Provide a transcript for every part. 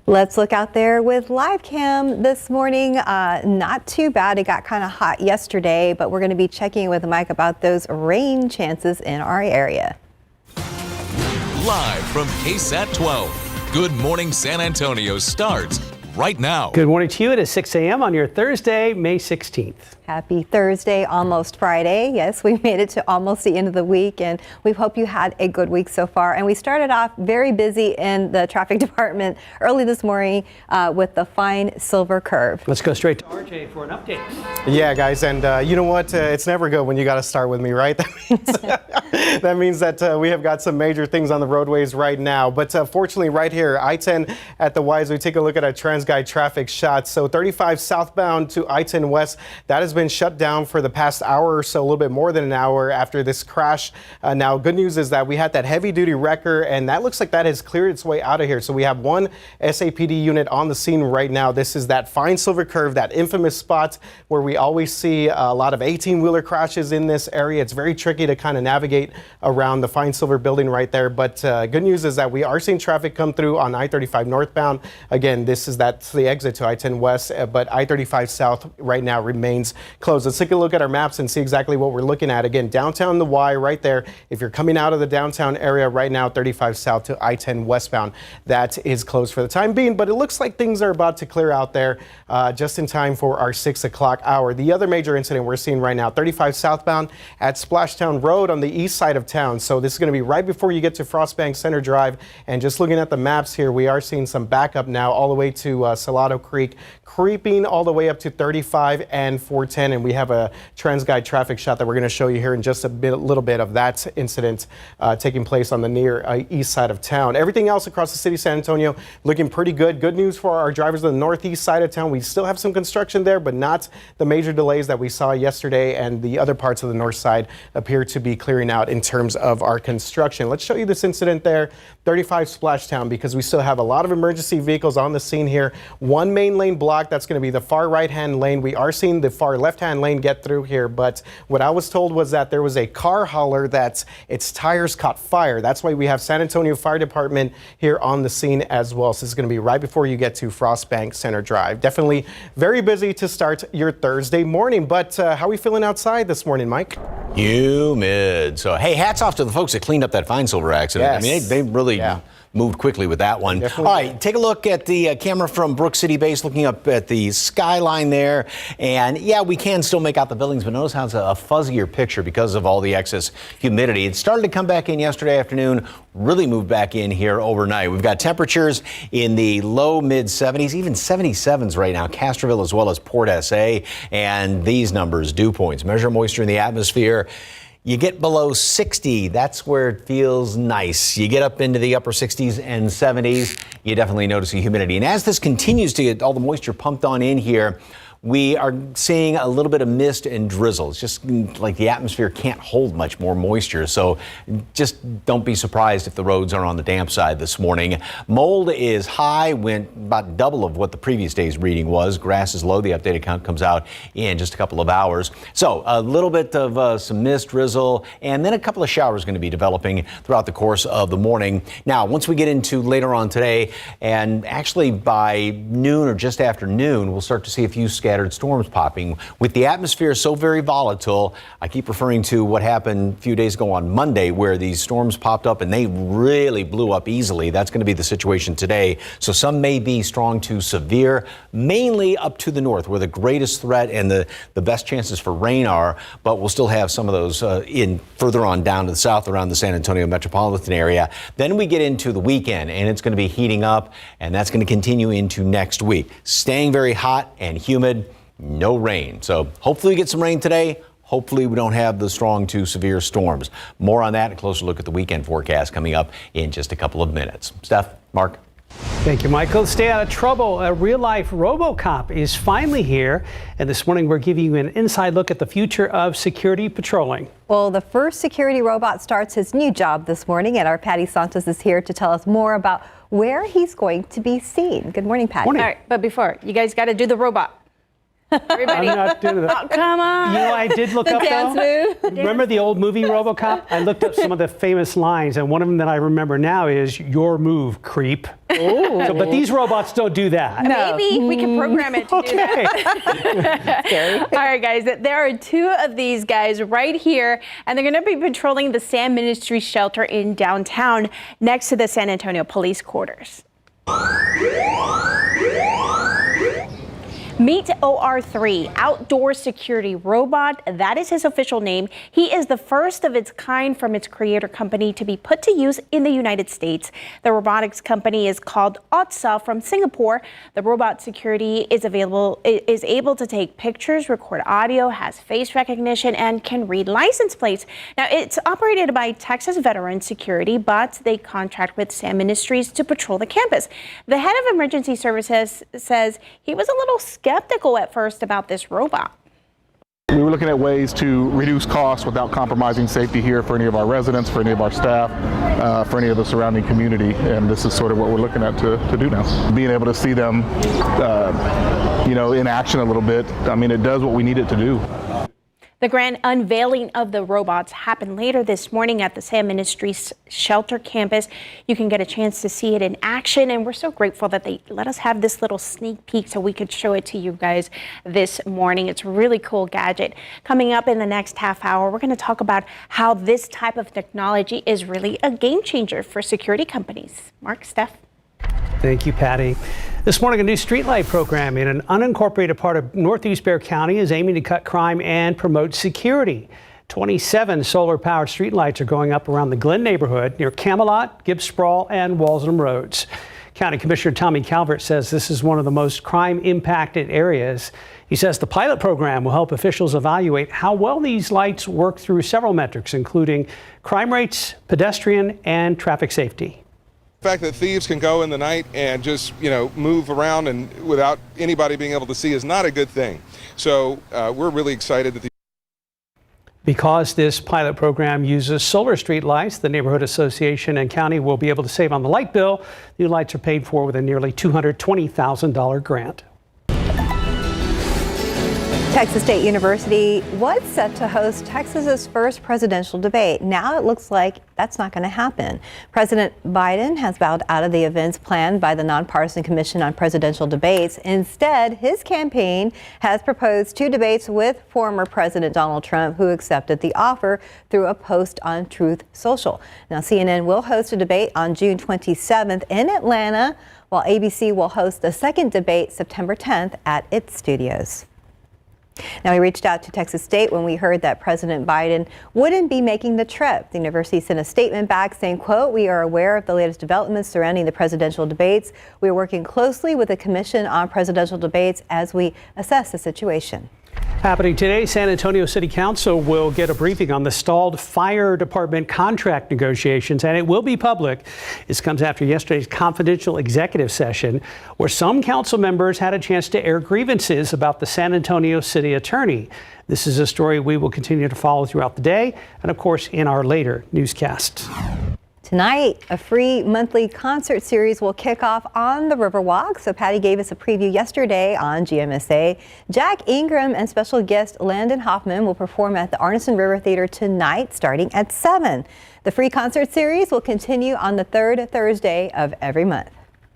Let's look out there with live cam this morning. Not too bad. It got kind of hot yesterday, but we're going to be checking with Mike about those rain chances in our area. Live from KSAT 12, Good Morning San Antonio starts right now. Good morning to you. It is 6 a.m. on your Thursday, May 16th. Happy Thursday, almost Friday. Yes, we made it to almost the end of the week, and we hope you had a good week so far. And we started off very busy in the traffic department early this morning with the fine silver curve. Let's go straight to RJ for an update. Yeah, guys, and you know what? It's never good when you got to start with me, right? That means that we have got some major things on the roadways right now. But fortunately, right here, I-10 at the Wise, we take a look at a TransGuide traffic shot. So 35 southbound to I-10 west, that has been shut down for the past hour or so, a little bit more than an hour after this crash. Now, good news is that we had that heavy-duty wrecker, and that looks like that has cleared its way out of here. So we have one SAPD unit on the scene right now. This is that fine silver curve, that infamous spot where we always see a lot of 18-wheeler crashes in this area. It's very tricky to kind of navigate around the fine silver building right there. But good news is that we are seeing traffic come through on I-35 northbound. Again, that's the exit to I-10 west, but I-35 south right now remains closed. Let's take a look at our maps and see exactly what we're looking at. Again, downtown the Y right there. If you're coming out of the downtown area right now, 35 south to I-10 westbound, that is closed for the time being, but it looks like things are about to clear out there just in time for our 6 o'clock hour. The other major incident we're seeing right now, 35 southbound at Splashtown Road on the east side of town. So this is going to be right before you get to Frostbank Center Drive. And just looking at the maps here, we are seeing some backup now all the way to Salado Creek, creeping all the way up to 35 and 410. And we have a TransGuide traffic shot that we're going to show you here in just a little bit of that incident taking place on the near east side of town. Everything else across the city of San Antonio looking pretty good. Good news for our drivers on the northeast side of town. We still have some construction there, but not the major delays that we saw yesterday, and the other parts of the north side appear to be clearing out in terms of our construction. Let's show you this incident there, 35 Splashtown, because we still have a lot of emergency vehicles on the scene here. One main lane block, that's going to be the far right-hand lane. We are seeing the far left-hand lane get through here, but what I was told was that there was a car hauler that its tires caught fire. That's why we have San Antonio Fire Department here on the scene as well. So this is going to be right before you get to Frostbank Center Drive. Definitely very busy to start your Thursday morning, but how are we feeling outside this morning, Mike? Humid. So, hey, hats off to the folks that cleaned up that fine silver accident. Yes. I mean, they really moved quickly with that one. Definitely. All right, take a look at the camera from Brook City Base looking up at the skyline there. And yeah, we can still make out the buildings, but notice how it's a fuzzier picture because of all the excess humidity. It started to come back in yesterday afternoon, really moved back in here overnight. We've got temperatures in the low mid 70s, even 77s right now, Castroville as well as Port SA. And these numbers, dew points, measure moisture in the atmosphere. You get below 60, that's where it feels nice. You get up into the upper 60s and 70s, you definitely notice the humidity. And as this continues to get all the moisture pumped on in here, we are seeing a little bit of mist and drizzle. It's just like the atmosphere can't hold much more moisture. So just don't be surprised if the roads are on the damp side this morning. Mold is high, went about double of what the previous day's reading was. Grass is low. The updated count comes out in just a couple of hours. So a little bit of some mist, drizzle, and then a couple of showers going to be developing throughout the course of the morning. Now, once we get into later on today, and actually by noon or just after noon, we'll start to see a few scattered storms popping. With the atmosphere so very volatile, I keep referring to what happened a few days ago on Monday where these storms popped up and they really blew up easily. That's going to be the situation today. So some may be strong to severe, mainly up to the north where the greatest threat and the best chances for rain are, but we'll still have some of those in further on down to the south around the San Antonio metropolitan area. Then we get into the weekend and it's going to be heating up, and that's going to continue into next week. Staying very hot and humid. No rain. So hopefully we get some rain today. Hopefully we don't have the strong to severe storms. More on that, a closer look at the weekend forecast coming up in just a couple of minutes. Steph, Mark. Thank you, Michael. Stay out of trouble. A real-life RoboCop is finally here. And this morning we're giving you an inside look at the future of security patrolling. Well, the first security robot starts his new job this morning, and our Patty Santos is here to tell us more about where he's going to be seen. Good morning, Patty. Morning. All right, but before, you guys got to do the robot. Everybody. I'm not doing that. Oh, come on. You know, I did look up Dance though. move. Remember the old movie RoboCop? I looked up some of the famous lines, and one of them that I remember now is "Your move, creep." So, but these robots don't do that. Maybe we can program it to do that. Okay. All right, guys, there are two of these guys right here, and they're going to be patrolling the Sam Ministry shelter in downtown next to the San Antonio police quarters. Meet OR3, Outdoor Security Robot. That is his official name. He is the first of its kind from its creator company to be put to use in the United States. The robotics company is called Otsa from Singapore. The robot security is able to take pictures, record audio, has face recognition, and can read license plates. Now, it's operated by Texas Veteran Security, but they contract with Sam Ministries to patrol the campus. The head of emergency services says he was a little skeptical at first about this robot. We were looking at ways to reduce costs without compromising safety here for any of our residents, for any of our staff, for any of the surrounding community, and this is sort of what we're looking at to do now. Being able to see them, in action a little bit, I mean, it does what we need it to do. The grand unveiling of the robots happened later this morning at the Sam Ministries shelter campus. You can get a chance to see it in action, and we're so grateful that they let us have this little sneak peek so we could show it to you guys this morning. It's a really cool gadget. Coming up in the next half hour, we're going to talk about how this type of technology is really a game changer for security companies. Mark, Steph. Thank you, Patty. This morning, a new streetlight program in an unincorporated part of Northeast Bexar County is aiming to cut crime and promote security. 27 solar-powered streetlights are going up around the Glen neighborhood near Camelot, Gibbs Sprawl, and Walsham Roads. County Commissioner Tommy Calvert says this is one of the most crime-impacted areas. He says the pilot program will help officials evaluate how well these lights work through several metrics, including crime rates, pedestrian, and traffic safety. The fact that thieves can go in the night and just, move around and without anybody being able to see is not a good thing. So we're really excited that Because this pilot program uses solar street lights, the Neighborhood Association and county will be able to save on the light bill. New lights are paid for with a nearly $220,000 grant. Texas State University was set to host Texas's first presidential debate. Now it looks like that's not going to happen. President Biden has bowed out of the events planned by the Nonpartisan Commission on Presidential Debates. Instead, his campaign has proposed 2 debates with former President Donald Trump, who accepted the offer through a post on Truth Social. Now, CNN will host a debate on June 27th in Atlanta, while ABC will host a second debate September 10th at its studios. Now, we reached out to Texas State when we heard that President Biden wouldn't be making the trip. The university sent a statement back saying, quote, "We are aware of the latest developments surrounding the presidential debates. We are working closely with the Commission on Presidential Debates as we assess the situation." Happening today, San Antonio City Council will get a briefing on the stalled fire department contract negotiations, and it will be public. This comes after yesterday's confidential executive session, where some council members had a chance to air grievances about the San Antonio city attorney. This is a story we will continue to follow throughout the day, and of course, in our later newscasts. Tonight, a free monthly concert series will kick off on the Riverwalk. So Patty gave us a preview yesterday on GMSA. Jack Ingram and special guest Landon Hoffman will perform at the Arneson River Theater tonight starting at 7. The free concert series will continue on the 3rd Thursday of every month.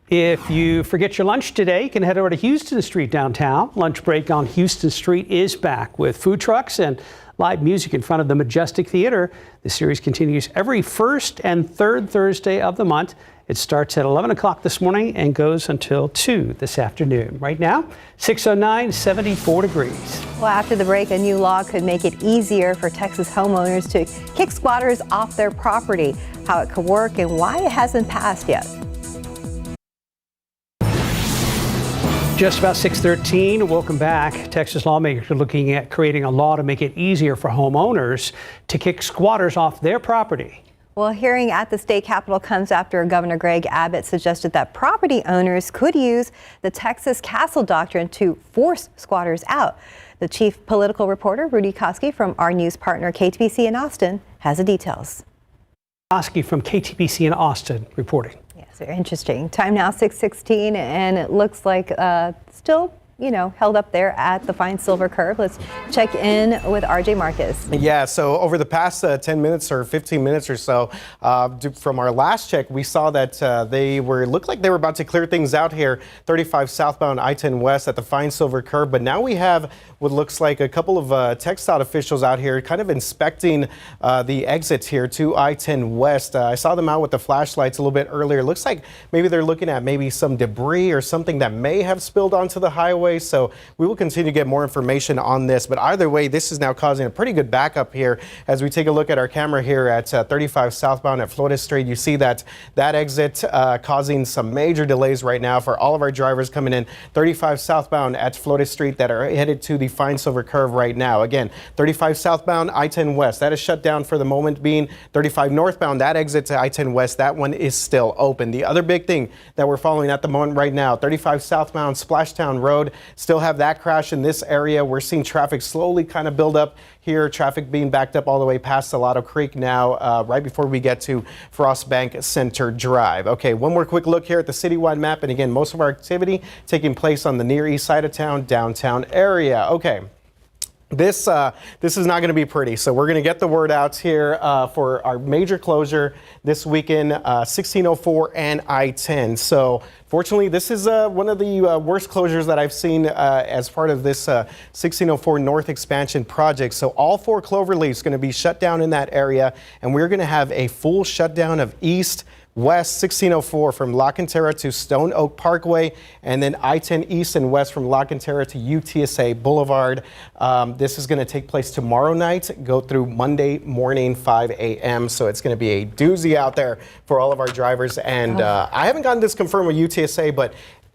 If you forget your lunch today, you can head over to Houston Street downtown. Lunch break on Houston Street is back with food trucks and live music in front of the Majestic Theater. The series continues every 1st and 3rd Thursday of the month. It starts at 11 o'clock this morning and goes until 2 this afternoon. Right now, 6:09, 74 degrees. Well, after the break, a new law could make it easier for Texas homeowners to kick squatters off their property. How it could work and why it hasn't passed yet. Just about 6:13. Welcome back. Texas lawmakers are looking at creating a law to make it easier for homeowners to kick squatters off their property. Well, a hearing at the state capitol comes after Governor Greg Abbott suggested that property owners could use the Texas Castle Doctrine to force squatters out. The chief political reporter, Rudy Koski from our news partner KTBC in Austin, has the details. Koski from KTBC in Austin reporting. Yes, very interesting. Time now 6:16, and it looks like still held up there at the fine silver curve. Let's check in with RJ Marcus. Yeah, so over the past 10 minutes or 15 minutes or so, from our last check, we saw that looked like they were about to clear things out here, 35 southbound I-10 West at the fine silver curve. But now we have what looks like a couple of TxDOT officials out here kind of inspecting the exits here to I-10 West. I saw them out with the flashlights a little bit earlier. It looks like maybe they're looking at maybe some debris or something that may have spilled onto the highway. So we will continue to get more information on this. But either way, this is now causing a pretty good backup here. As we take a look at our camera here at 35 southbound at Florida Street, you see that exit causing some major delays right now for all of our drivers coming in 35 southbound at Florida Street that are headed to the fine silver curve right now. Again, 35 southbound I-10 West, that is shut down for the moment being. 35 northbound, that exit to I-10 West, that one is still open. The other big thing that we're following at the moment right now, 35 southbound Splashtown Road, still have that crash in this area. We're seeing traffic slowly kind of build up here, traffic being backed up all the way past Salado Creek now, right before we get to Frostbank Center Drive. Okay, one more quick look here at the citywide map. And again, most of our activity taking place on the near east side of town, downtown area. Okay. This is not going to be pretty, so we're going to get the word out here for our major closure this weekend, 1604 and I-10. So fortunately, this is one of the worst closures that I've seen as part of this 1604 North expansion project. So all 4 cloverleafs going to be shut down in that area, and we're going to have a full shutdown of east West 1604 from La Cantera to Stone Oak Parkway, and then I-10 East and West from La Cantera to UTSA Boulevard. This is going to take place tomorrow night, go through Monday morning, 5 a.m. So it's going to be a doozy out there for all of our drivers. And I haven't gotten this confirmed with UTSA, but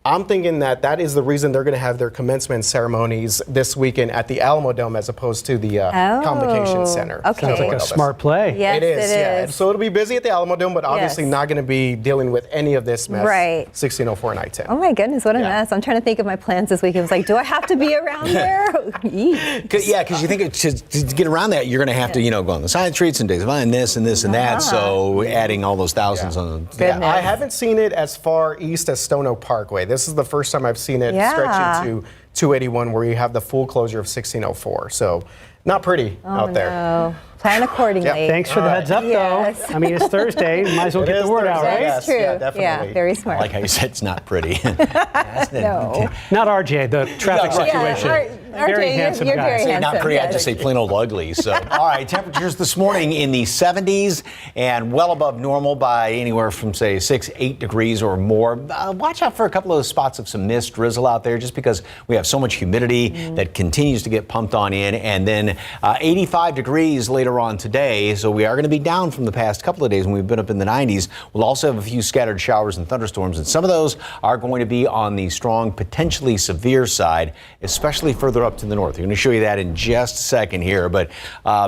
I'm thinking that is the reason they're going to have their commencement ceremonies this weekend at the Alamo Dome as opposed to the Convocation Center. Okay. Sounds like a smart play. Yes, it is. Yeah. is. So it'll be busy at the Alamo Dome, but obviously Yes. not going to be dealing with any of this mess. Right. 1604 and I-10. Oh my goodness, what a mess. I'm trying to think of my plans this weekend. I was like, do I have to be around there? Because you think to get around that, you're going to have to, go on the side streets and find this and this and that. So adding all those thousands on. Goodness. I haven't seen it as far east as Stone Oak Parkway. This is the first time I've seen it stretch into 281 where you have the full closure of 1604. So not pretty out there. No. Plan accordingly. Yeah, Thanks for the heads up, Yes. though. I mean, it's Thursday. Might as well get the word out, right? That's true. Yeah, definitely. very smart. I like how you said it's not pretty. No. Not RJ, the traffic situation. Very handsome you're guy. very Say handsome. not pretty, I yes. just say plain old ugly. So, all right, temperatures this morning in the 70s and well above normal by anywhere from, say, 6-8 degrees or more. Watch out for a couple of spots of some mist, drizzle out there, just because we have so much humidity that continues to get pumped on in. And then 85 degrees later on today. So we are going to be down from the past couple of days when we've been up in the 90s. We'll also have a few scattered showers and thunderstorms, and some of those are going to be on the strong, potentially severe side, especially further up to the north. We're going to show you that in just a second here, but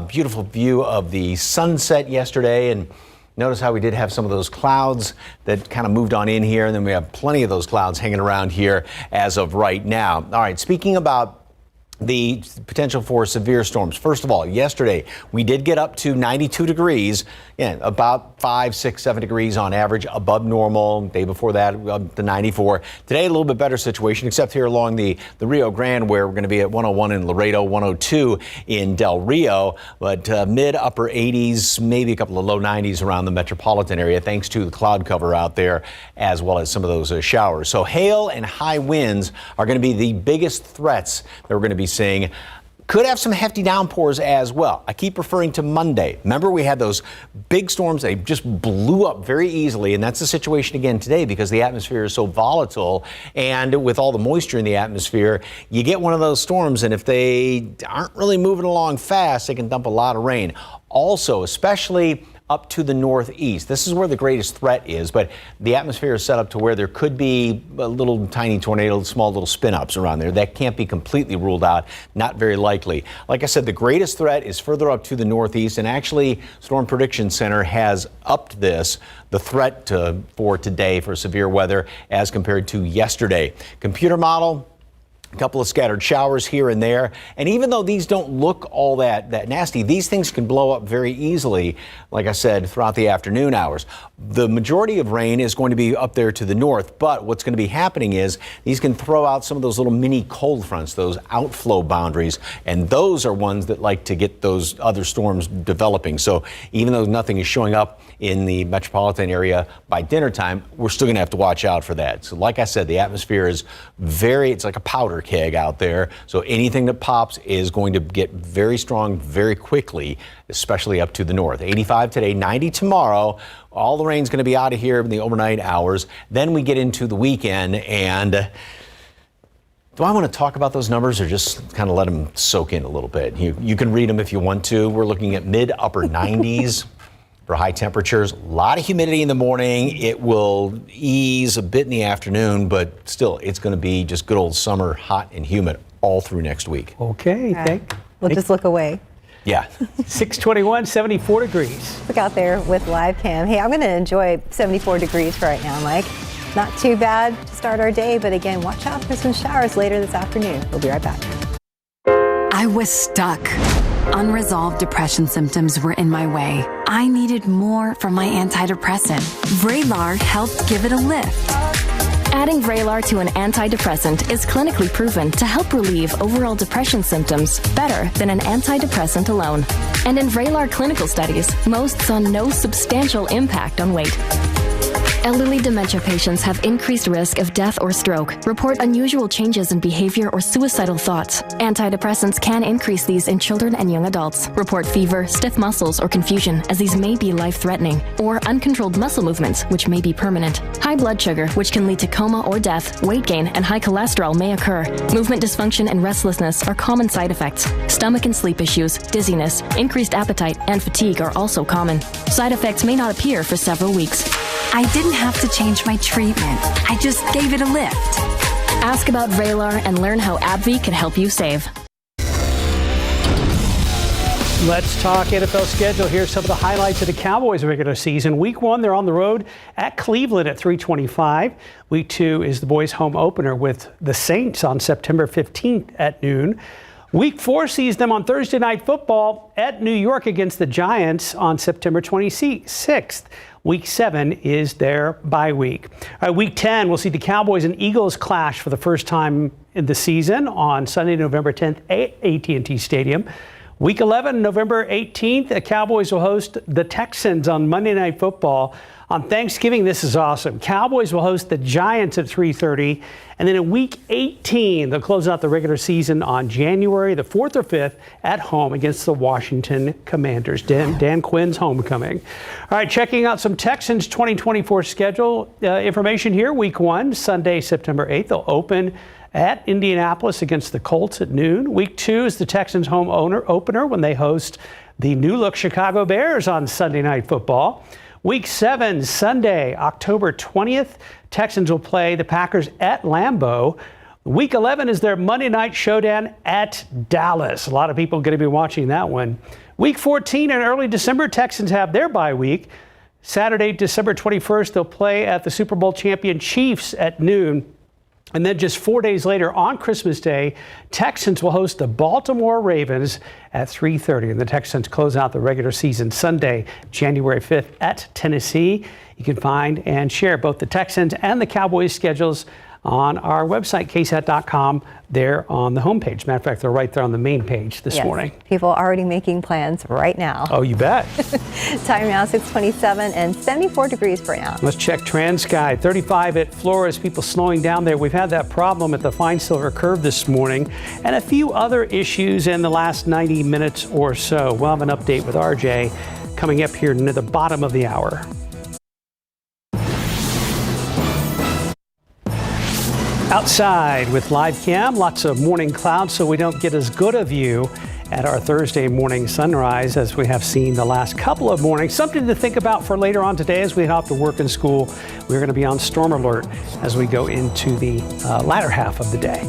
beautiful view of the sunset yesterday, and notice how we did have some of those clouds that kind of moved on in here, and then we have plenty of those clouds hanging around here as of right now. All right, speaking about the potential for severe storms. First of all, yesterday we did get up to 92 degrees, about 5, 6, 7 degrees on average above normal. Day before that, up to 94. Today, a little bit better situation, except here along the Rio Grande, where we're going to be at 101 in Laredo, 102 in Del Rio, but mid upper 80s, maybe a couple of low 90s around the metropolitan area, thanks to the cloud cover out there, as well as some of those showers. So hail and high winds are going to be the biggest threats that we're going to be seeing. Could have some hefty downpours as well. I keep referring to Monday. Remember, we had those big storms. They just blew up very easily, and that's the situation again today because the atmosphere is so volatile, and with all the moisture in the atmosphere, you get one of those storms, and if they aren't really moving along fast, they can dump a lot of rain. Also, especially up to the northeast. This is where the greatest threat is, but the atmosphere is set up to where there could be a little tiny tornado, small little spin-ups around there. That can't be completely ruled out, not very likely. Like I said, the greatest threat is further up to the northeast, and actually Storm Prediction Center has upped the threat for today for severe weather as compared to yesterday. Computer model A couple of scattered showers here and there. And even though these don't look all that nasty, these things can blow up very easily, like I said, throughout the afternoon hours. The majority of rain is going to be up there to the north, but what's going to be happening is these can throw out some of those little mini cold fronts, those outflow boundaries, and those are ones that like to get those other storms developing. So even though nothing is showing up in the metropolitan area by dinner time, we're still going to have to watch out for that. So like I said, the atmosphere is it's like a powder keg out there. So anything that pops is going to get very strong very quickly, especially up to the north. 85 today, 90 tomorrow. All the rain's going to be out of here in the overnight hours. Then we get into the weekend, and do I want to talk about those numbers or just kind of let them soak in a little bit? You can read them if you want to. We're looking at mid-upper 90s. For high temperatures, a lot of humidity in the morning. It will ease a bit in the afternoon, but still, it's going to be just good old summer, hot and humid all through next week. Okay, We'll just look away. Yeah. 621, 74 degrees. Look out there with live cam. Hey, I'm going to enjoy 74 degrees right now, Mike. Not too bad to start our day, but again, watch out for some showers later this afternoon. We'll be right back. I was stuck. Unresolved depression symptoms were in my way. I needed more from my antidepressant. Vraylar helped give it a lift. Adding Vraylar to an antidepressant is clinically proven to help relieve overall depression symptoms better than an antidepressant alone. And in Vraylar clinical studies, most saw no substantial impact on weight. Elderly dementia patients have increased risk of death or stroke, report unusual changes in behavior or suicidal thoughts. Antidepressants can increase these in children and young adults, report fever, stiff muscles, or confusion, as these may be life-threatening, or uncontrolled muscle movements, which may be permanent. High blood sugar, which can lead to coma or death, weight gain, and high cholesterol may occur. Movement dysfunction and restlessness are common side effects. Stomach and sleep issues, dizziness, increased appetite, and fatigue are also common. Side effects may not appear for several weeks. I didn't have to change my treatment. I just gave it a lift. Ask about Vraylar and learn how AbbVie can help you save. Let's talk NFL schedule. Here's some of the highlights of the Cowboys regular season. Week 1, they're on the road at Cleveland at 3:25. Week 2 is the boys' home opener with the Saints on September 15th at noon. Week 4 sees them on Thursday Night Football at New York against the Giants on September 26th. Week 7 is their bye week. All right, Week 10, we'll see the Cowboys and Eagles clash for the first time in the season on Sunday, November 10th at AT&T Stadium. Week 11, November 18th, the Cowboys will host the Texans on Monday Night Football. On Thanksgiving, this is awesome. Cowboys will host the Giants at 3:30. And then in Week 18, they'll close out the regular season on January the 4th or 5th at home against the Washington Commanders. Dan Quinn's homecoming. All right, checking out some Texans 2024 schedule information here. Week 1, Sunday, September 8th, they'll open at Indianapolis against the Colts at noon. Week 2 is the Texans home opener when they host the new-look Chicago Bears on Sunday Night Football. Week 7, Sunday, October 20th, Texans will play the Packers at Lambeau. Week 11 is their Monday night showdown at Dallas. A lot of people are going to be watching that one. Week 14 in early December, Texans have their bye week. Saturday, December 21st, they'll play at the Super Bowl champion Chiefs at noon. And then just 4 days later, on Christmas Day, Texans will host the Baltimore Ravens at 3:30. And the Texans close out the regular season Sunday, January 5th at Tennessee. You can find and share both the Texans and the Cowboys schedules on our website, KSAT.com, there on the homepage. Matter of fact, they're right there on the main page this morning. People are already making plans right now. Oh, you bet. Time now 6:27 and 74 degrees right now. Let's check TransSky. 35 at Flores. People slowing down there. We've had that problem at the Fine Silver Curve this morning and a few other issues in the last 90 minutes or so. We'll have an update with RJ coming up here near the bottom of the hour. Outside with live cam, lots of morning clouds, so we don't get as good a view at our Thursday morning sunrise as we have seen the last couple of mornings. Something to think about for later on today as we head off to work and school. We're going to be on storm alert as we go into the latter half of the day.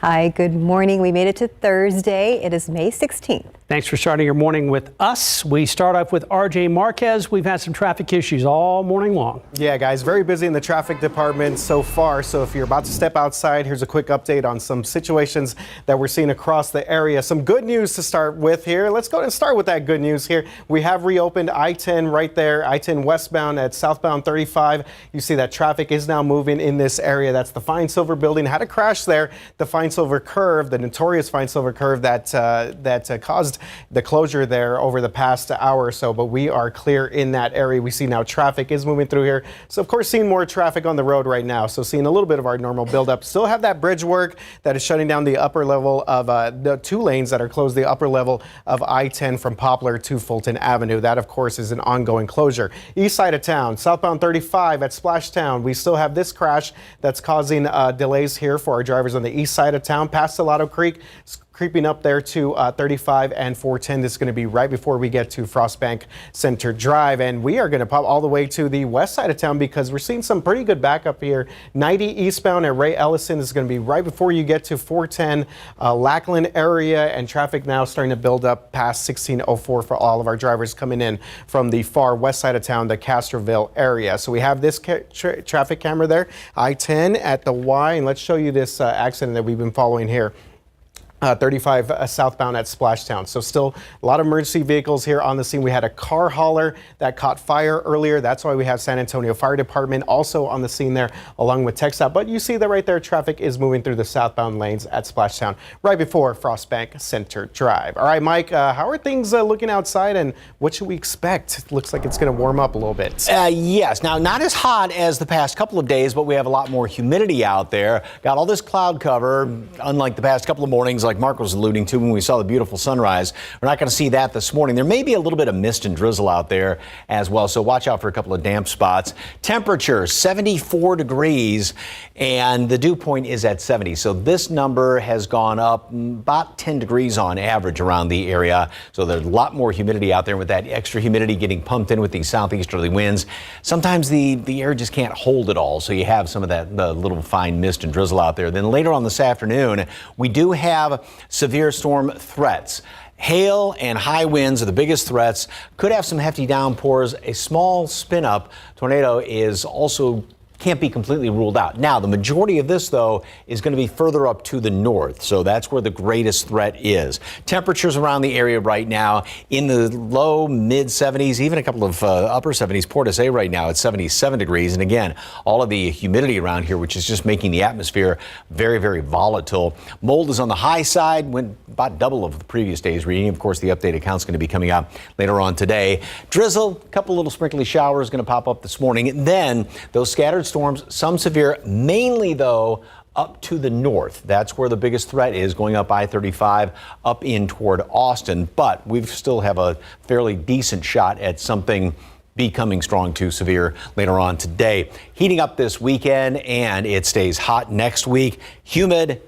Hi, good morning. We made it to Thursday. It is May 16th. Thanks for starting your morning with us. We start off with RJ Marquez. We've had some traffic issues all morning long. Yeah, guys, very busy in the traffic department so far. So if you're about to step outside, here's a quick update on some situations that we're seeing across the area. Some good news to start with here. Let's go and start with that good news here. We have reopened I-10 right there, I-10 westbound at southbound 35. You see that traffic is now moving in this area. That's the Fine Silver building. Had a crash there. The Fine Silver curve, the notorious Fine Silver curve that caused the closure there over the past hour or so, but we are clear in that area. We see now traffic is moving through here. So of course, seeing more traffic on the road right now. So seeing a little bit of our normal buildup. Still have that bridge work that is shutting down the upper level of the 2 lanes that are closed, the upper level of I-10 from Poplar to Fulton Avenue. That of course is an ongoing closure. East side of town, southbound 35 at Splashtown. We still have this crash that's causing delays here for our drivers on the east side of town past Salado Creek. Creeping up there to 35 and 410. This is going to be right before we get to Frostbank Center Drive. And we are going to pop all the way to the west side of town because we're seeing some pretty good backup here. 90 eastbound at Ray Ellison is going to be right before you get to 410 Lackland area. And traffic now starting to build up past 1604 for all of our drivers coming in from the far west side of town, the Castroville area. So we have this traffic camera there, I-10 at the Y. And let's show you this accident that we've been following here. 35 southbound at Splashtown. So still a lot of emergency vehicles here on the scene. We had a car hauler that caught fire earlier. That's why we have San Antonio Fire Department also on the scene there along with TxDOT. But you see that right there, traffic is moving through the southbound lanes at Splashtown right before Frostbank Center Drive. All right, Mike, how are things looking outside and what should we expect? It looks like it's going to warm up a little bit. Yes, now not as hot as the past couple of days, but we have a lot more humidity out there. Got all this cloud cover, unlike the past couple of mornings like Mark was alluding to when we saw the beautiful sunrise. We're not going to see that this morning. There may be a little bit of mist and drizzle out there as well, so watch out for a couple of damp spots. Temperature 74 degrees and the dew point is at 70. So this number has gone up about 10 degrees on average around the area. So there's a lot more humidity out there. With that extra humidity getting pumped in with these southeasterly winds, sometimes the air just can't hold it all. So you have some of that the little fine mist and drizzle out there. Then later on this afternoon, we do have severe storm threats. Hail and high winds are the biggest threats. Could have some hefty downpours. A small spin up tornado is also can't be completely ruled out. Now, the majority of this, though, is going to be further up to the north, so that's where the greatest threat is. Temperatures around the area right now in the low, mid-70s, even a couple of upper 70s. Port SA right now at 77 degrees. And again, all of the humidity around here, which is just making the atmosphere very, very volatile. Mold is on the high side, went about double of the previous day's reading. Of course, the updated count's going to be coming out later on today. Drizzle, a couple little sprinkly showers going to pop up this morning. And then those scattered storms, some severe, mainly though up to the north. That's where the biggest threat is, going up I-35 up in toward Austin. But we still have a fairly decent shot at something becoming strong to severe later on today. Heating up this weekend and it stays hot next week. Humid.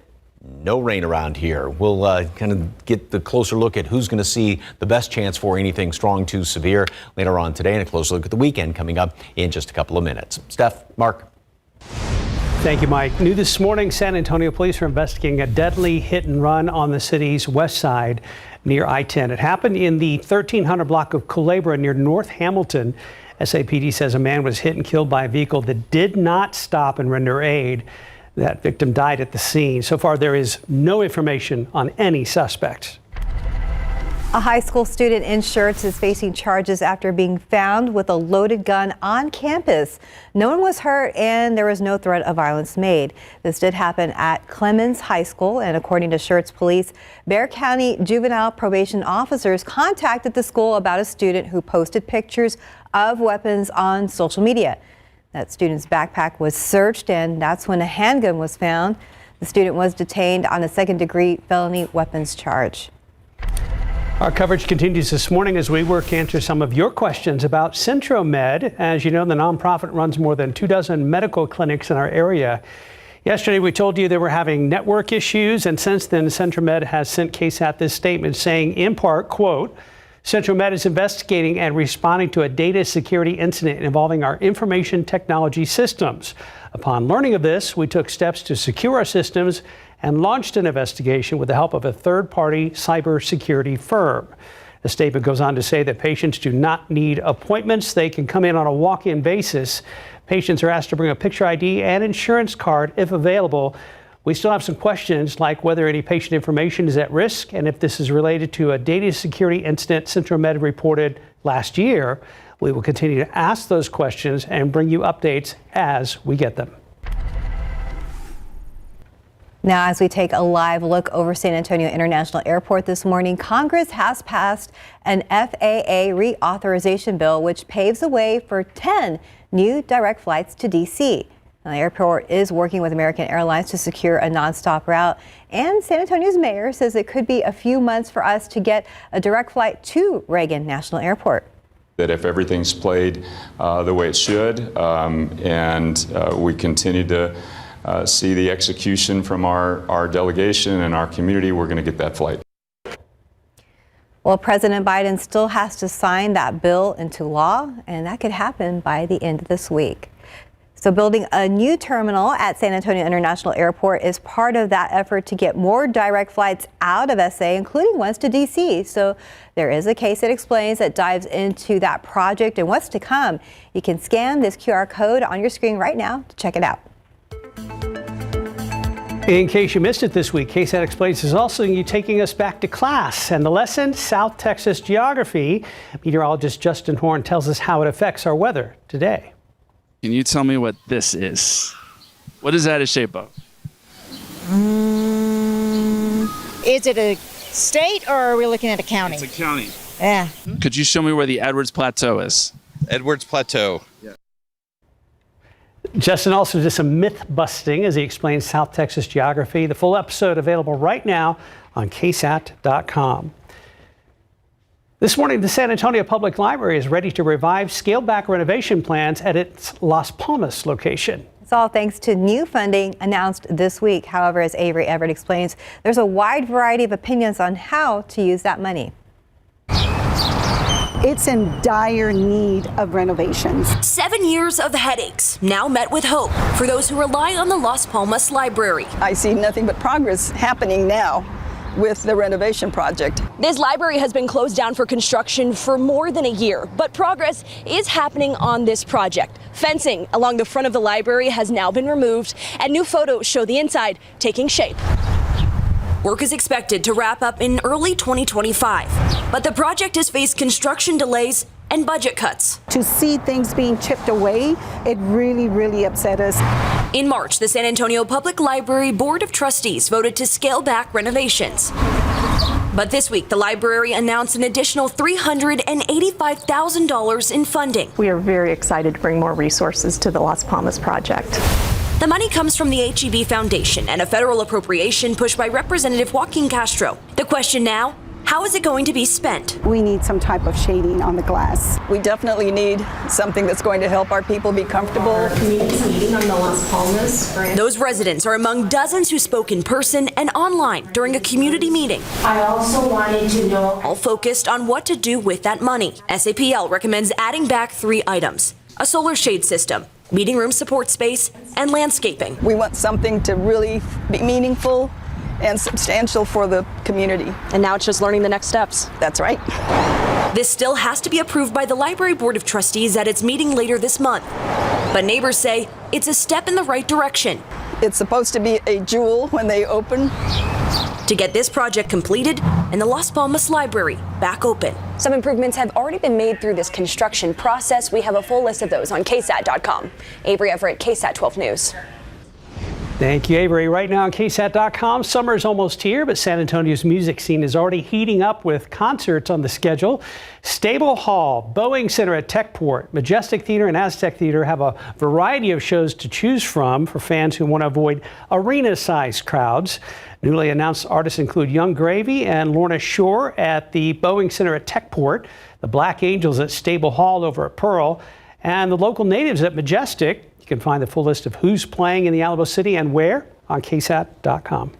No rain around here. We'll kind of get the closer look at who's going to see the best chance for anything strong to severe later on today, and a closer look at the weekend coming up in just a couple of minutes. Steph, Mark. Thank you, Mike. New this morning, San Antonio police are investigating a deadly hit and run on the city's west side near I-10. It happened in the 1300 block of Culebra near North Hamilton. SAPD says a man was hit and killed by a vehicle that did not stop and render aid. That victim died at the scene. So far, there is no information on any suspects. A high school student in Schertz is facing charges after being found with a loaded gun on campus. No one was hurt and there was no threat of violence made. This did happen at Clemens High School, and according to Schertz police, Bexar County juvenile probation officers contacted the school about a student who posted pictures of weapons on social media. That student's backpack was searched, and that's when a handgun was found. The student was detained on a second-degree felony weapons charge. Our coverage continues this morning as we work to answer some of your questions about Centromed. As you know, the nonprofit runs more than 24 medical clinics in our area. Yesterday, we told you they were having network issues, and since then, Centromed has sent KSAT this statement saying, in part, quote, Centromed is investigating and responding to a data security incident involving our information technology systems. Upon learning of this, we took steps to secure our systems and launched an investigation with the help of a third-party cybersecurity firm. The statement goes on to say that patients do not need appointments. They can come in on a walk-in basis. Patients are asked to bring a picture ID and insurance card if available. We still have some questions like whether any patient information is at risk and if this is related to a data security incident Central Med reported last year. We will continue to ask those questions and bring you updates as we get them. Now, as we take a live look over San Antonio International Airport this morning, Congress has passed an FAA reauthorization bill, which paves the way for 10 new direct flights to D.C. Now, the airport is working with American Airlines to secure a nonstop route, and San Antonio's mayor says it could be a few months for us to get a direct flight to Reagan National Airport. That if everything's played the way it should, and we continue to see the execution from our delegation and our community, we're going to get that flight. Well, President Biden still has to sign that bill into law, and that could happen by the end of this week. So building a new terminal at San Antonio International Airport is part of that effort to get more direct flights out of SA, including ones to D.C. So there is a KSAT Explains that dives into that project and what's to come. You can scan this QR code on your screen right now to check it out. In case you missed it this week, KSAT Explains is also taking us back to class. And the lesson, South Texas geography. Meteorologist Justin Horn tells us how it affects our weather today. Can you tell me what this is? What is that a shape of? Is it a state or are we looking at a county? It's a county. Yeah. Could you show me where the Edwards Plateau is? Edwards Plateau. Yeah. Justin also did some myth busting as he explains South Texas geography. The full episode available right now on KSAT.com. This morning, the San Antonio Public Library is ready to revive scaled-back renovation plans at its Las Palmas location. It's all thanks to new funding announced this week. However, as Avery Everett explains, there's a wide variety of opinions on how to use that money. It's in dire need of renovations. 7 years of headaches, now met with hope for those who rely on the Las Palmas Library. I see nothing but progress happening now with the renovation project. This library has been closed down for construction for more than a year, but progress is happening on this project. Fencing along the front of the library has now been removed, and new photos show the inside taking shape. Work is expected to wrap up in early 2025, but the project has faced construction delays and budget cuts. To see things being chipped away, it really upset us. In March, the San Antonio Public Library Board of Trustees voted to scale back renovations. But this week, the library announced an additional $385,000 in funding. We are very excited to bring more resources to the Las Palmas project. The money comes from the HEB Foundation and a federal appropriation pushed by Representative Joaquin Castro. The question now, how is it going to be spent? We need some type of shading on the glass. We definitely need something that's going to help our people be comfortable. Community meeting on the Las Palmas. Those residents are among dozens who spoke in person and online during a community meeting. I also wanted to know, all focused on what to do with that money. SAPL recommends adding back 3 items: a solar shade system, meeting room support space, and landscaping. We want something to really be meaningful and substantial for the community. And now it's just learning the next steps. That's right. This still has to be approved by the Library Board of Trustees at its meeting later this month. But neighbors say it's a step in the right direction. It's supposed to be a jewel when they open. To get this project completed and the Las Palmas Library back open. Some improvements have already been made through this construction process. We have a full list of those on KSAT.com. Avery Everett, KSAT 12 News. Thank you, Avery. Right now on KSAT.com, summer is almost here, but San Antonio's music scene is already heating up with concerts on the schedule. Stable Hall, Boeing Center at Techport, Majestic Theater, and Aztec Theater have a variety of shows to choose from for fans who want to avoid arena-sized crowds. Newly announced artists include Young Gravy and Lorna Shore at the Boeing Center at Techport, the Black Angels at Stable Hall over at Pearl, and the Local Natives at Majestic. You can find the full list of who's playing in the Alamo City and where on KSAT.com.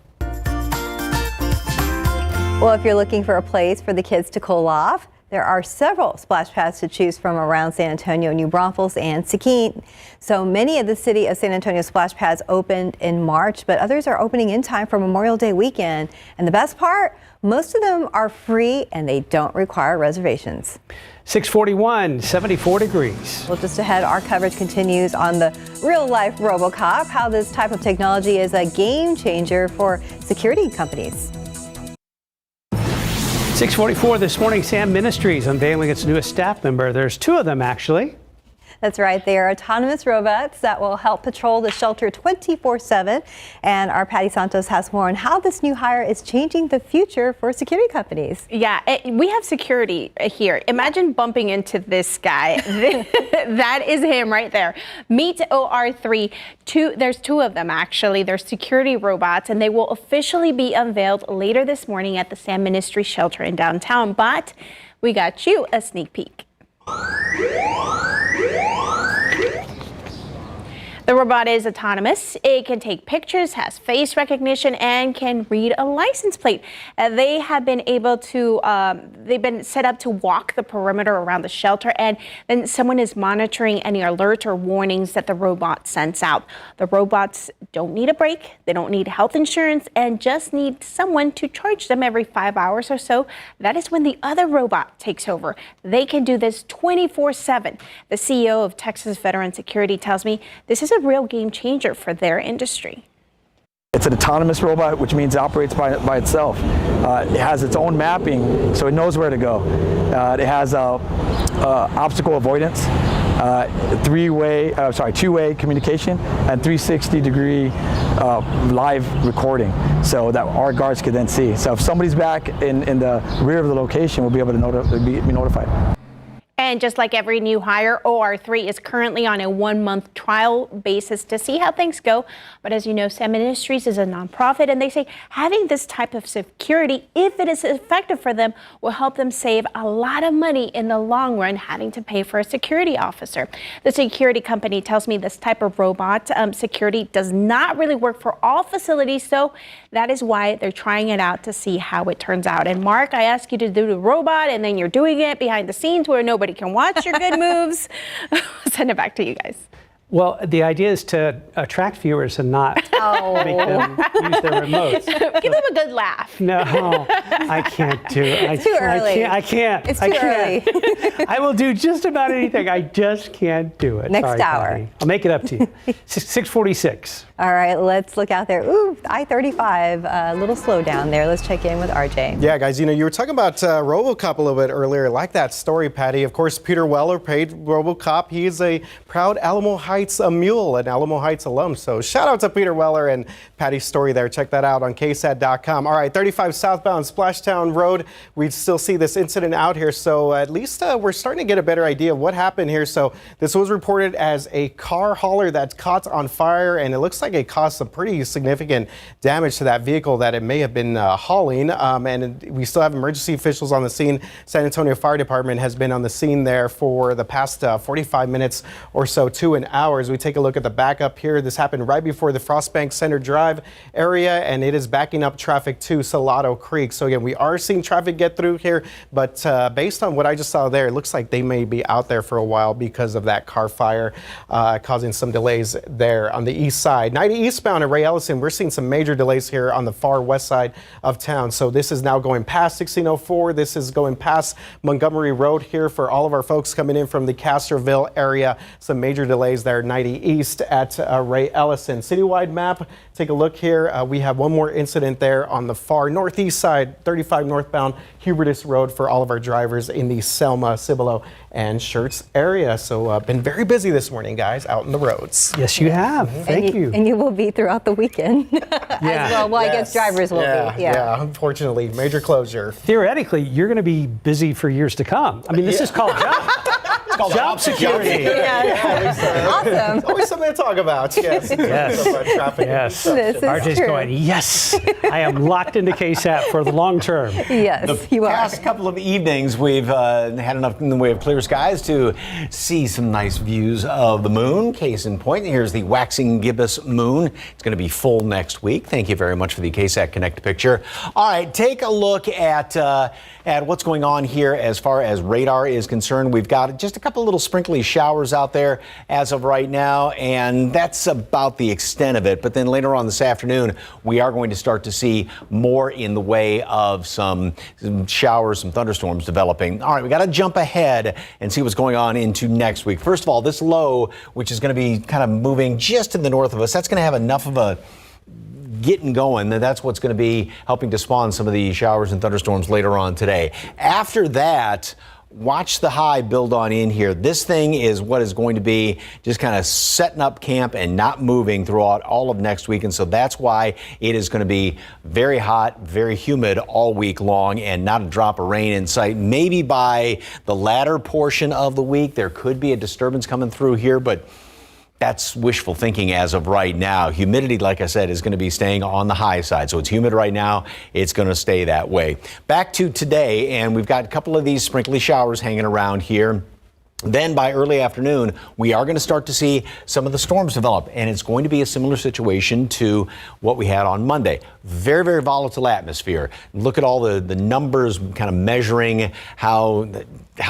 Well, if you're looking for a place for the kids to cool off, There are several splash pads to choose from around San Antonio, New Braunfels, and Seguin. So many of the city of San Antonio splash pads opened in March, but others are opening in time for Memorial Day weekend. And the best part, most of them are free and they don't require reservations. 641, 74 degrees. Well, just ahead, our coverage continues on the real-life RoboCop, how this type of technology is a game changer for security companies. 644 this morning, Sam Ministries unveiling its newest staff member. There's 2 of them, actually. That's right. They are autonomous robots that will help patrol the shelter 24/7. And our Patty Santos has more on how this new hire is changing the future for security companies. Yeah, we have security here. Imagine bumping into this guy. That is him right there. Meet OR3. There's 2 of them, actually. They're security robots, and they will officially be unveiled later this morning at the Sam Ministry shelter in downtown. But we got you a sneak peek. The robot is autonomous. It can take pictures, has face recognition, and can read a license plate. They have been able to, they've been set up to walk the perimeter around the shelter, and then someone is monitoring any alerts or warnings that the robot sends out. The robots don't need a break, they don't need health insurance, and just need someone to charge them every 5 hours or so. That is when the other robot takes over. They can do this 24/7. The CEO of Texas Veteran Security tells me this is a real game changer for their industry. It's an autonomous robot, which means it operates by itself. It has its own mapping, so it knows where to go. It has obstacle avoidance, two-way communication, and 360-degree live recording, so that our guards can then see. So if somebody's back in the rear of the location, we'll be able to be notified. And just like every new hire, OR3 is currently on a 1-month trial basis to see how things go. But as you know, Sam Ministries is a nonprofit, and they say having this type of security, if it is effective for them, will help them save a lot of money in the long run having to pay for a security officer. The security company tells me this type of robot security does not really work for all facilities, so that is why they're trying it out to see how it turns out. And Mark, I ask you to do the robot, and then you're doing it behind the scenes where nobody can watch your good moves. Send it back to you guys. Well, the idea is to attract viewers and not make them use their remotes. Give them a good laugh. No, I can't do it. It's too early. I can't. It's too early. I will do just about anything. I just can't do it. Next Sorry, hour. Patty. I'll make it up to you. 646. All right, let's look out there. Ooh, I-35, a little slow down there. Let's check in with RJ. Yeah, guys, you were talking about RoboCop a little bit earlier. I like that story, Patty. Of course, Peter Weller paid RoboCop. He is a proud Alamo Heights mule, an Alamo Heights alum. So shout out to Peter Weller and Patty's story there. Check that out on KSAT.com. All right, 35 southbound Splashtown Road. We still see this incident out here. So at least we're starting to get a better idea of what happened here. So this was reported as a car hauler that caught on fire, and it looks like it caused some pretty significant damage to that vehicle that it may have been hauling. And we still have emergency officials on the scene. San Antonio Fire Department has been on the scene there for the past 45 minutes or so to an hour. As we take a look at the backup here, this happened right before the Frostbank Center Drive area, and it is backing up traffic to Salado Creek. So again, we are seeing traffic get through here, but based on what I just saw there, it looks like they may be out there for a while because of that car fire, causing some delays there on the east side. 90 eastbound at Ray Ellison, we're seeing some major delays here on the far west side of town. So this is now going past 1604. This is going past Montgomery Road here for all of our folks coming in from the Castroville area. Some major delays there, 90 east at Ray Ellison. Citywide map, take a look here. We have one more incident there on the far northeast side, 35 northbound Hubertus Road for all of our drivers in the Selma, Cibolo, and Schertz area. So been very busy this morning, guys, out on the roads. Yes, you have. Thank you. And you will be throughout the weekend as well. Well, I guess drivers will be. Yeah, unfortunately, major closure. Theoretically, you're going to be busy for years to come. I mean, this is called job. called job security. Awesome. Always something to talk about. Yes. Yes. Traffic. Yes. This is RJ's true. going, yes, I am locked into KSAT for the long term. Yes, you are. Past couple of evenings, we've had enough in the way of clear skies to see some nice views of the moon. Case in point, here's the waxing gibbous moon. It's going to be full next week. Thank you very much for the KSAT Connect picture. All right, take a look at what's going on here as far as radar is concerned. We've got just a couple little sprinkly showers out there as of right now, and that's about the extent of it. But then later on this afternoon, we are going to start to see more in the way of some showers, some thunderstorms developing. All right, we got to jump ahead and see what's going on into next week. First of all, this low, which is going to be kind of moving just to the north of us, that's going to have enough of a getting going, that's what's going to be helping to spawn some of the showers and thunderstorms later on today. After that, watch the high build on in here. This thing is what is going to be just kind of setting up camp and not moving throughout all of next week. And so that's why it is going to be very hot, very humid all week long and not a drop of rain in sight. Maybe by the latter portion of the week, there could be a disturbance coming through here, but that's wishful thinking as of right now. Humidity, like I said, is going to be staying on the high side. So it's humid right now. It's going to stay that way. Back to today, and we've got a couple of these sprinkly showers hanging around here. Then by early afternoon, we are going to start to see some of the storms develop, and it's going to be a similar situation to what we had on Monday. Very, very volatile atmosphere. Look at all the numbers kind of measuring how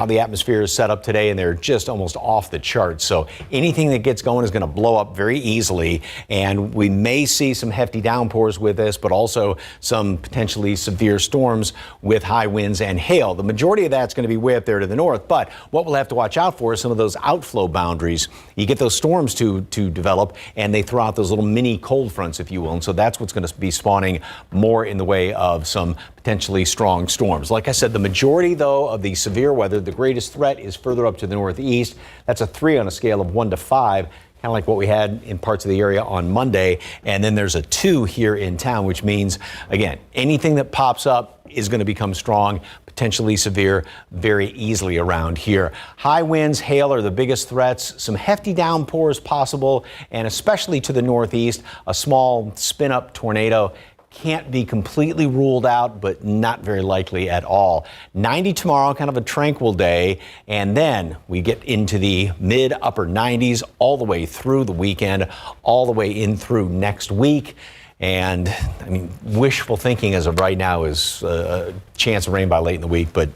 the atmosphere is set up today, and they're just almost off the charts. So anything that gets going is going to blow up very easily, and we may see some hefty downpours with this, but also some potentially severe storms with high winds and hail. The majority of that's going to be way up there to the north, but what we'll have to watch out for is some of those outflow boundaries. You get those storms to develop, and they throw out those little mini cold fronts, if you will, and so that's what's going to be spawning more in the way of some potentially strong storms. Like I said, the majority, though, of the severe weather, the greatest threat is further up to the northeast. That's a 3 on a scale of 1 to 5. Kind of like what we had in parts of the area on Monday. And then there's a 2 here in town, which means, again, anything that pops up is going to become strong, potentially severe, very easily around here. High winds, hail are the biggest threats. Some hefty downpours possible, and especially to the northeast, a small spin-up tornado. Can't be completely ruled out, but not very likely at all. 90 tomorrow, kind of a tranquil day, and then we get into the mid-upper 90s all the way through the weekend, all the way in through next week. And I mean, wishful thinking as of right now is a chance of rain by late in the week, but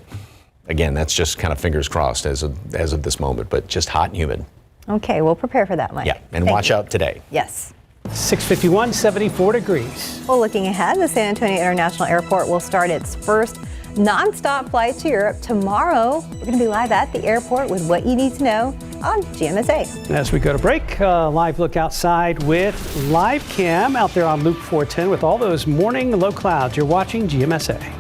again, that's just kind of fingers crossed as of this moment, but just hot and humid. Okay, we'll prepare for that, Mike. Yeah, and watch out today. Yes. 6:51, 74 degrees. Well, looking ahead, the San Antonio International Airport will start its first nonstop flight to Europe tomorrow. We're going to be live at the airport with what you need to know on GMSA. As we go to break, live look outside with live cam out there on Loop 410 with all those morning low clouds. You're watching GMSA.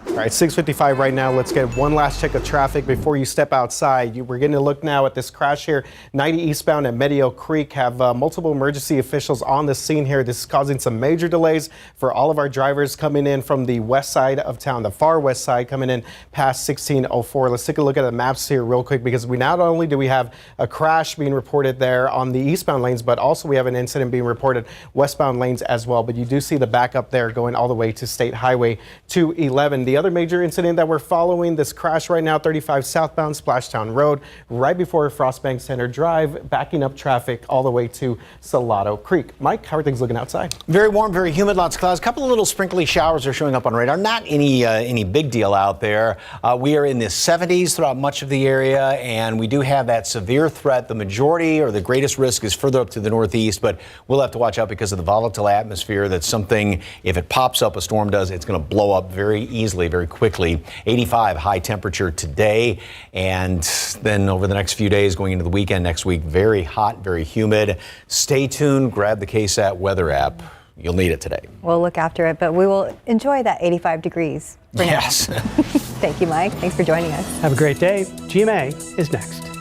All right, 6:55 right now. Let's get one last check of traffic before you step outside. We're getting a look now at this crash here. 90 eastbound at Medio Creek have multiple emergency officials on the scene here. This is causing some major delays for all of our drivers coming in from the west side of town, the far west side, coming in past 1604. Let's take a look at the maps here real quick, because we not only do we have a crash being reported there on the eastbound lanes, but also we have an incident being reported westbound lanes as well. But you do see the backup there going all the way to State Highway 211. The other major incident that we're following, this crash right now, 35 southbound Splashtown Road, right before Frostbank Center Drive, backing up traffic all the way to Salado Creek. Mike, how are things looking outside? Very warm, very humid, lots of clouds. A couple of little sprinkly showers are showing up on radar. Not any big deal out there. We are in the 70s throughout much of the area, and we do have that severe threat. The majority or the greatest risk is further up to the northeast, but we'll have to watch out because of the volatile atmosphere. That's something, if it pops up, a storm does, it's going to blow up very easily, very quickly. 85 high temperature today, and then over the next few days going into the weekend next week, very hot, very humid. Stay tuned. Grab the KSAT weather app. You'll need it today. We'll look after it, but we will enjoy that 85 degrees for now. Yes. Thank you, Mike. Thanks for joining us. Have a great day. GMA is next.